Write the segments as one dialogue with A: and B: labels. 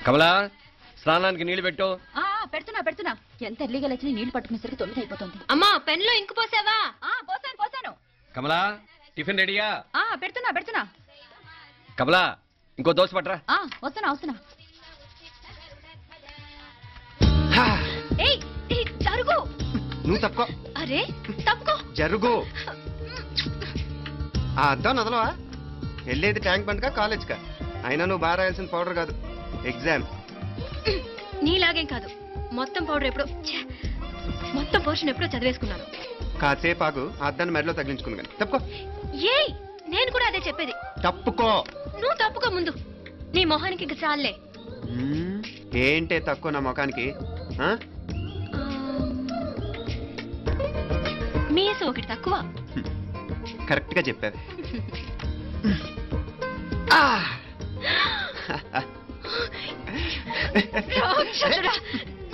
A: కమలా స్నానానికి నీళ్లు పెట్టు.
B: పెడుతున్నా పెడుతున్నా. ఎంత ఎర్లీగా లేచి నీళ్లు పట్టుకునేసరికి 9 అయిపోతుంది.
C: అమ్మా పెన్లో ఇంకు పోసావా?
B: పోసాను పోసాను.
A: కమలా టిఫిన్ రెడీయా?
B: పెడుతున్నా పెడుతున్నా.
A: కమలా ఇంకో దోశ పట్రా.
B: వస్తున్నా వస్తున్నా. జరుగు.
D: నువ్వు తప్పుకో.
B: అరే తప్పుకో.
D: జరుగు. అర్థం నదలవా? వెళ్ళేది ట్యాంక్ బండ్కా కాలేజ్కా? అయినా నువ్వు బాగా రాయాల్సిన పౌడర్ కాదు, ఎగ్జామ్.
C: నీలాగేం కాదు, మొత్తం పౌడర్ ఎప్పుడో మొత్తం పోర్షన్ ఎప్పుడో చదివేసుకున్నాను.
D: కాసేపు ఆగు, అద్దాన్ని మెడలో తగిలించుకుని కానీ. తప్పుకో.
C: ఏయ్ నేను కూడా అదే చెప్పేది.
D: తప్పుకో.
C: నువ్వు తప్పుకో ముందు. నీ మొహానికి ఇంక చాలే.
D: ఏంటే తక్కువ నా ముఖానికి?
C: మీసు ఒకటి తక్కువ.
D: కరెక్ట్ గా చెప్పావు.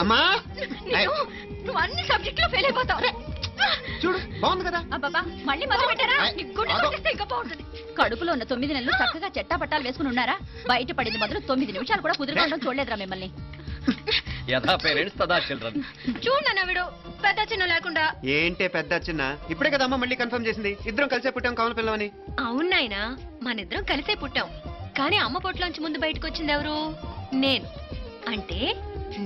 D: అమ్మా
B: నువ్వు అన్ని సబ్జెక్ట్ లో ఫెయిల్ అయిపోతావు.
D: చూడు బాగుంది కదా.
B: అబ్బాబా మళ్ళీ మొదలు పెట్టారా? ఇంకా బాగుంటుంది. కడుపులో ఉన్న 9 నెలలు చక్కగా చెట్టా పట్టాలు వేసుకుని ఉన్నారా? బయట పడింది మొదలు 9 నిమిషాలు కూడా కుదురుకోవడం చూడలేదురా మిమ్మల్ని.
A: యథా పేరెంట్స్ తదా చిల్డ్రన్.
C: చూడన్నా వీడు పెద్ద చిన్న లేకుండా.
D: ఏంటే పెద్ద చిన్న? ఇప్పుడే కదా అమ్మ మళ్ళీ కన్ఫర్మ్ చేసింది, ఇద్దరం కలిసే పుట్టాం కమల పిల్లవని.
C: అవునాయినా మనిద్దరం కలిసే పుట్టాం, కానీ అమ్మ పొట్లోంచి ముందు బయటకు వచ్చింది ఎవరు? నేను. అంటే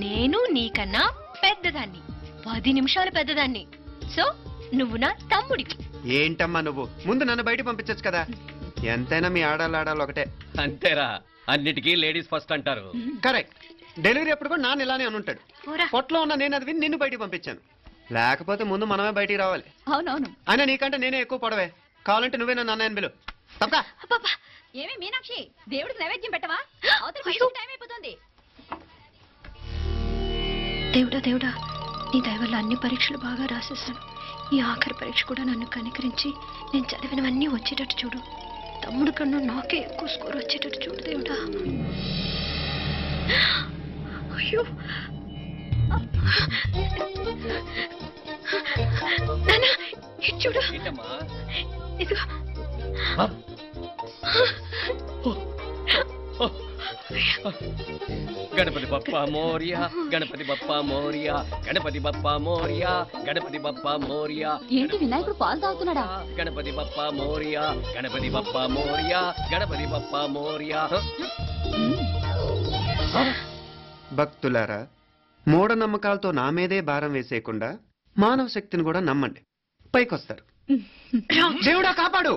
C: నేను నీకన్నా పెద్దదాన్ని, 10 నిమిషాలు పెద్దదాన్ని. సో నువ్వు నా తమ్ముడికి.
D: ఏంటమ్మా నువ్వు? ముందు నన్ను బయట పంపించచ్చు కదా. ఎంతైనా మీ ఆడాలి ఒకటే.
A: అంతేరా, అన్నిటికీ లేడీస్ ఫస్ట్ అంటారు.
D: కరెక్ట్. డెలివరీ అప్పుడు కూడా నాన్న ఇలానే అనుంటాడు. పొట్లో ఉన్న నేను అది విని నిన్ను బయటికి పంపించాను. లేకపోతే ముందు మనమే బయటికి రావాలి.
B: అవునవును.
D: అయినా నీకంటే నేనే ఎక్కువ పొడవే. కావాలంటే నువ్వే నన్ను అన్నయ్యను పిలు. తప్పకా.
B: ఏమి మీనాక్షి, దేవుడికి నైవేద్యం పెట్టవా? టైం అయిపోతుంది.
C: దేవుడా దేవుడా, నీ దయ వల్ల అన్ని పరీక్షలు బాగా రాసేసాను. ఈ ఆఖరి పరీక్ష కూడా నన్ను కనికరించి నేను చదివినవన్నీ వచ్చేటట్టు చూడు. తమ్ముడు కన్నా నాకే ఎక్కువ స్కోర్ వచ్చేటట్టు చూడు దేవుడా. అయ్యో నాన్న, ఇది చూడు. ఇదిగో.
A: గణపతి బప్పా మోరియా, గణపతి బప్పా మోరియా, గణపతి బప్పా మోరియా, గణపతి బప్పా మోరియా.
B: ఏంటి వినాయకుడు పాలు తాగుతున్నాడా?
A: గణపతి బప్పా మోరియా, గణపతి బప్పా మోరియా, గణపతి బప్పా మోరియా.
D: భక్తులారా, మూఢనమ్మకాలతో నా మీదే భారం వేసేయకుండా మానవ శక్తిని కూడా నమ్మండి, పైకొస్తారు. దేవుడా కాపాడు.